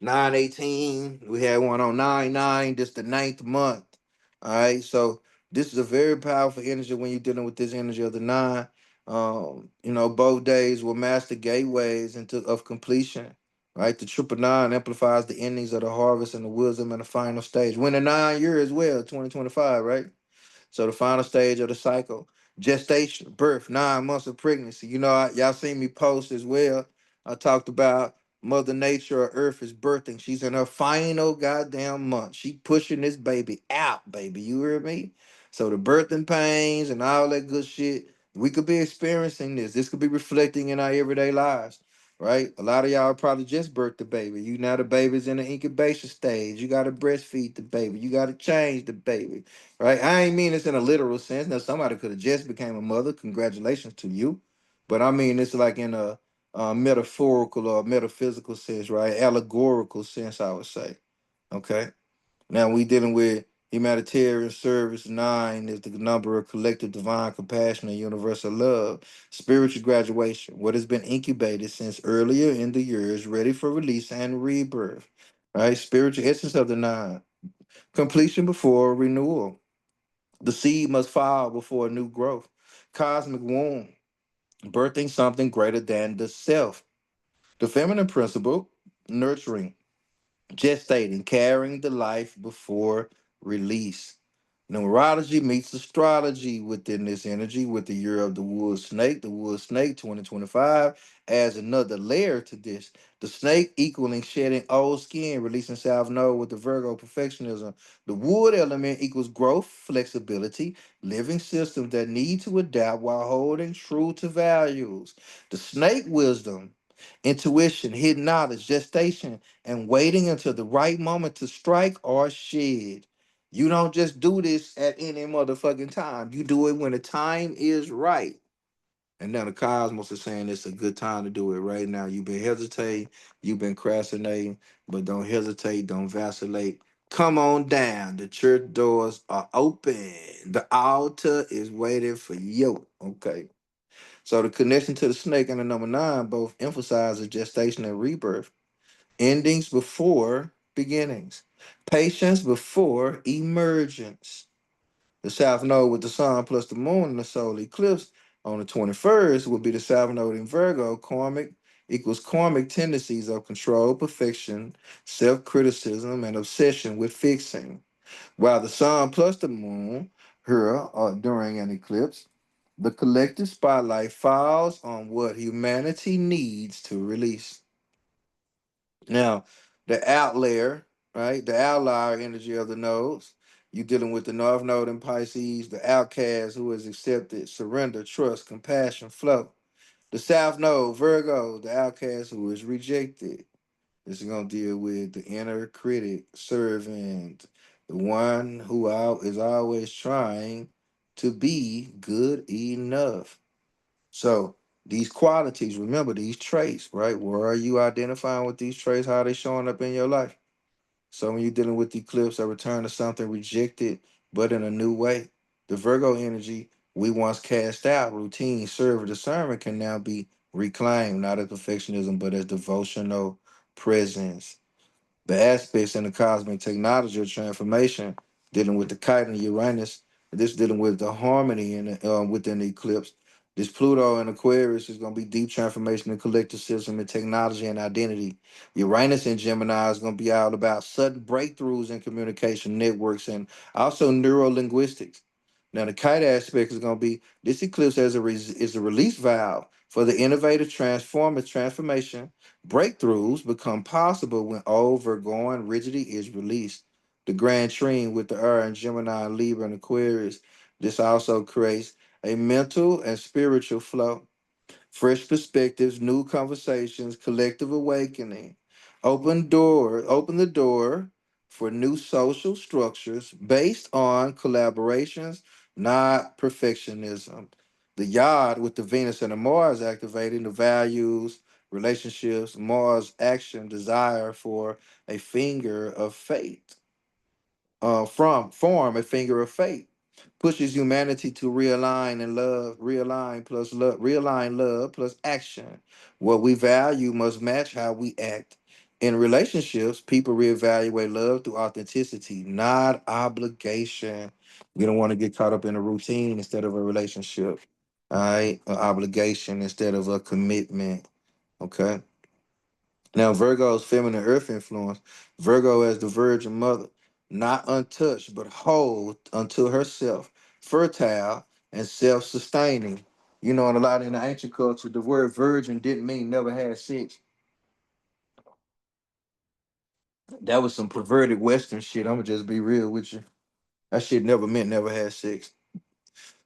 918. We had one on 9-9. This the ninth month. All right. So this is a very powerful energy when you're dealing with this energy of the nine. Both days will master gateways into of completion. Right. The triple nine amplifies the endings of the harvest and the wisdom and the final stage. When the 9 year as well, 2025, right? So the final stage of the cycle, gestation, birth, 9 months of pregnancy. Y'all seen me post as well. I talked about Mother Nature or Earth is birthing. She's in her final goddamn month. She pushing this baby out, baby. You hear me? So the birthing pains and all that good shit, we could be experiencing this. This could be reflecting in our everyday lives. Right? A lot of y'all probably just birthed the baby. You now the baby's in the incubation stage. You gotta breastfeed the baby. You gotta change the baby, right? I ain't mean this in a literal sense. Now somebody could have just became a mother. Congratulations to you, but I mean it's like in a metaphorical or metaphysical sense, right? Allegorical sense, I would say. Okay. Now we dealing with humanitarian service. Nine is the number of collective divine compassion and universal love. Spiritual graduation, what has been incubated since earlier in the years, ready for release and rebirth. Right? Spiritual essence of the nine. Completion before renewal. The seed must fall before new growth. Cosmic womb, birthing something greater than the self. The feminine principle, nurturing, gestating, carrying the life before release. Numerology meets astrology within this energy with the year of the wood snake. The wood snake 2025 adds another layer to this. The snake equaling shedding old skin, releasing South Node with the Virgo perfectionism. The wood element equals growth, flexibility, living systems that need to adapt while holding true to values. The snake wisdom, intuition, hidden knowledge, gestation, and waiting until the right moment to strike or shed. You don't just do this at any motherfucking time. You do it when the time is right. And now the cosmos is saying it's a good time to do it right now. You've been hesitating, you've been procrastinating, but don't hesitate, don't vacillate. Come on down. The church doors are open. The altar is waiting for you. Okay. So the connection to the snake and the number nine both emphasize the gestation and rebirth. Endings before beginnings. Patience before emergence. The South Node with the Sun plus the Moon in the solar eclipse on the 21st will be the South Node in Virgo. Karmic equals karmic tendencies of control, perfection, self criticism, and obsession with fixing. While the Sun plus the Moon here during an eclipse, the collective spotlight falls on what humanity needs to release. Now, the outlier, right? The outlier energy of the nodes. You dealing with the North Node in Pisces, the outcast who is accepted, surrender, trust, compassion, flow. The South Node, Virgo, the outcast who is rejected. This is gonna deal with the inner critic, servant, the one who is always trying to be good enough. So these qualities, remember these traits, right? Where are you identifying with these traits? How are they showing up in your life? So when you're dealing with the eclipse, a return to something rejected, but in a new way. The Virgo energy we once cast out, routine, serve, discernment can now be reclaimed, not as perfectionism, but as devotional presence. The aspects in the cosmic technology of transformation, dealing with the kite and Uranus, this dealing with the harmony within the eclipse. This Pluto and Aquarius is going to be deep transformation in collective system and technology and identity. Uranus in Gemini is going to be all about sudden breakthroughs in communication networks and also neuro linguistics. Now, the kite aspect is going to be this eclipse as is a release valve for the innovative transformative transformation. Breakthroughs become possible when overgoing rigidity is released. The Grand Trine with the Earth and Gemini, Libra, and Aquarius. This also creates a mental and spiritual flow, fresh perspectives, new conversations, collective awakening. Open the door for new social structures based on collaborations, not perfectionism. The yard with the Venus and the Mars activating the values, relationships, Mars action, desire for a finger of fate from form a finger of fate, pushes humanity to realign and love, realign love plus action. What we value must match how we act. In relationships, people reevaluate love through authenticity, not obligation. We don't want to get caught up in a routine instead of a relationship. All right, an obligation instead of a commitment. Okay. Now, Virgo's feminine earth influence, Virgo as the virgin mother, not untouched, but whole unto herself, fertile and self sustaining. You know, and a lot in the ancient culture, the word virgin didn't mean never had sex. That was some perverted Western shit. I'm gonna just be real with you. That shit never meant never had sex.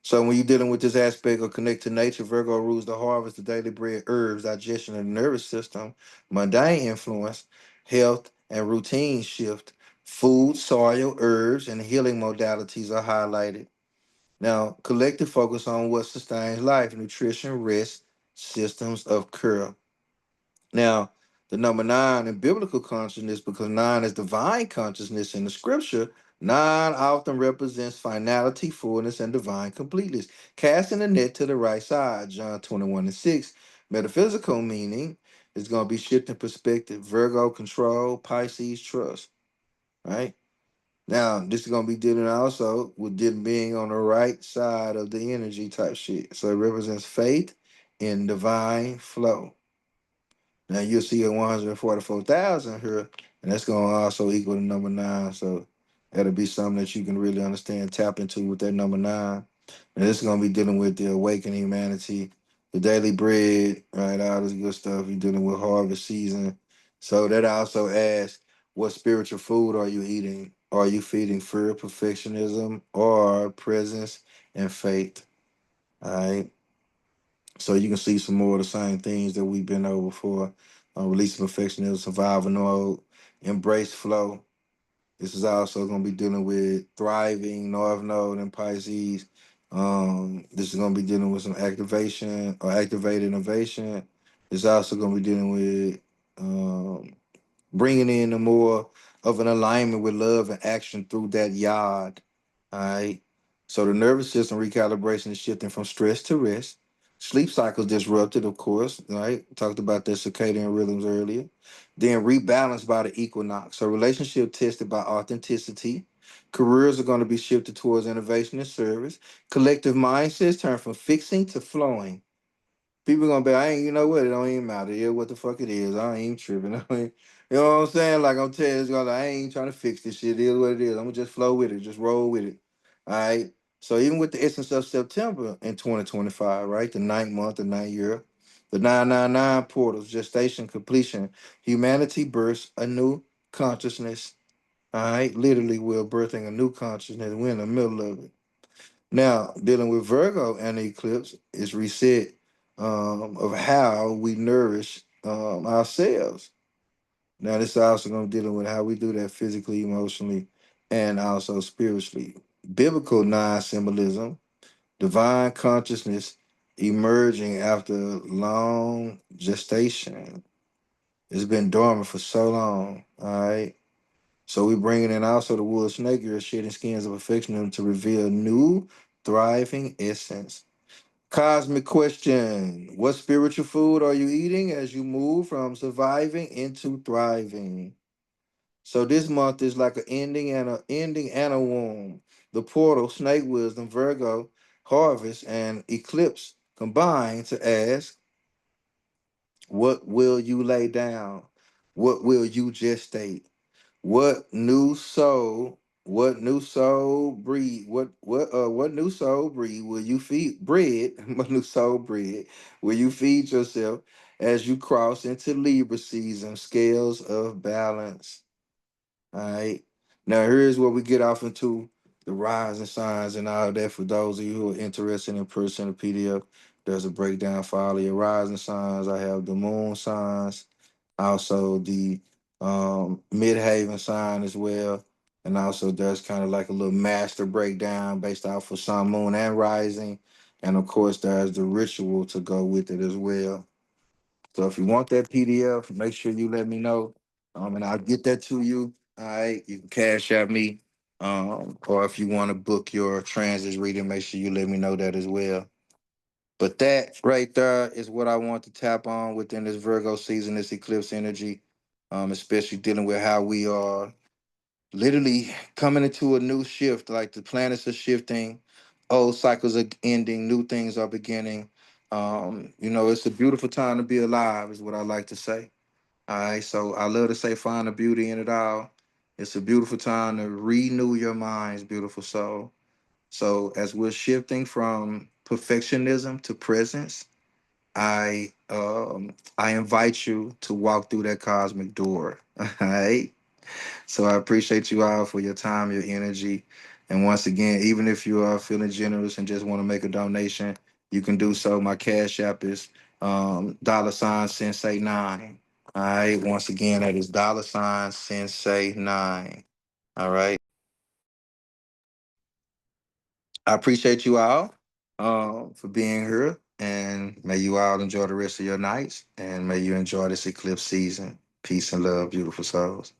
So when you're dealing with this aspect of connect to nature, Virgo rules the harvest, the daily bread, herbs, digestion, and the nervous system, mundane influence, health, and routine shift. Food, soil, herbs, and healing modalities are highlighted. Now, collective focus on what sustains life, nutrition, rest, systems of cure. Now, the number nine in biblical consciousness, because nine is divine consciousness in the scripture, nine often represents finality, fullness, and divine completeness. Casting the net to the right side, John 21 and 6. Metaphysical meaning is going to be shifting perspective, Virgo control, Pisces trust, right? Now, this is going to be dealing also with being on the right side of the energy type shit. So it represents faith in divine flow. Now you'll see a 144,000 here, and that's going to also equal the number nine. So that'll be something that you can really understand, tap into with that number nine. And this is going to be dealing with the awakening humanity, the daily bread, right? All this good stuff. You're dealing with harvest season. So that also asks, what spiritual food are you eating? Are you feeding fear, perfectionism, or presence and faith? All right. So you can see some more of the same things that we've been over for. Releasing perfectionism, survival mode, embrace flow. This is also going to be dealing with thriving, North Node, and Pisces. This is going to be dealing with some activation or activated innovation. It's also going to be dealing with um, bringing in a more of an alignment with love and action through that yard. All right. So the nervous system recalibration is shifting from stress to rest. Sleep cycles disrupted, of course. Right. Talked about the circadian rhythms earlier. Then rebalanced by the equinox. So relationship tested by authenticity. Careers are going to be shifted towards innovation and service. Collective mindsets turn from fixing to flowing. People gonna be, I ain't, you know what? It don't even matter. Yeah, what the fuck it is. I ain't tripping. I mean, you know what I'm saying? Like I'm telling you, I ain't trying to fix this shit. It is what it is. I'm gonna just flow with it, just roll with it. All right. So even with the essence of September in 2025, right? The ninth month, the ninth year, the 999 portals, gestation, completion, humanity births a new consciousness. All right. Literally, we're birthing a new consciousness. We're in the middle of it. Now, dealing with Virgo and the eclipse is reset of how we nourish ourselves. Now, this is also going to dealing with how we do that physically, emotionally, and also spiritually. Biblical non-symbolism, divine consciousness emerging after long gestation. It's been dormant for so long. All right. So we bringing in also the wood snake, your shedding skins of affection to reveal new thriving essence. Cosmic question. What spiritual food are you eating as you move from surviving into thriving? So this month is like an ending and a womb. The portal, snake wisdom, Virgo, harvest, and eclipse combine to ask, what will you lay down? What will you gestate? What new soul breed will you feed bread? What new soul bread will you feed yourself as you cross into Libra season, scales of balance? All right. Now here's where we get off into the rising signs and all that. For those of you who are interested in purchasing the PDF, there's a breakdown for all of your rising signs. I have the moon signs, also the midhaven sign as well. And also there's kind of like a little master breakdown based off of sun, moon, and rising. And of course, there's the ritual to go with it as well. So if you want that PDF, make sure you let me know, and I'll get that to you. All right, you can cash out me, or if you want to book your transits reading, make sure you let me know that as well. But that right there is what I want to tap on within this Virgo season, this eclipse energy, especially dealing with how we are literally coming into a new shift. Like the planets are shifting, old cycles are ending, new things are beginning. It's a beautiful time to be alive, is what I like to say. All right, so I love to say find the beauty in it all. It's a beautiful time to renew your minds, beautiful soul. So as we're shifting from perfectionism to presence, I invite you to walk through that cosmic door. All right. So I appreciate you all for your time, your energy. And once again, even if you are feeling generous and just want to make a donation, you can do so. My cash app is $ Sensei 9. All right. Once again, that is $Sensei 9. All right. I appreciate you all for being here. And may you all enjoy the rest of your nights. And may you enjoy this eclipse season. Peace and love, beautiful souls.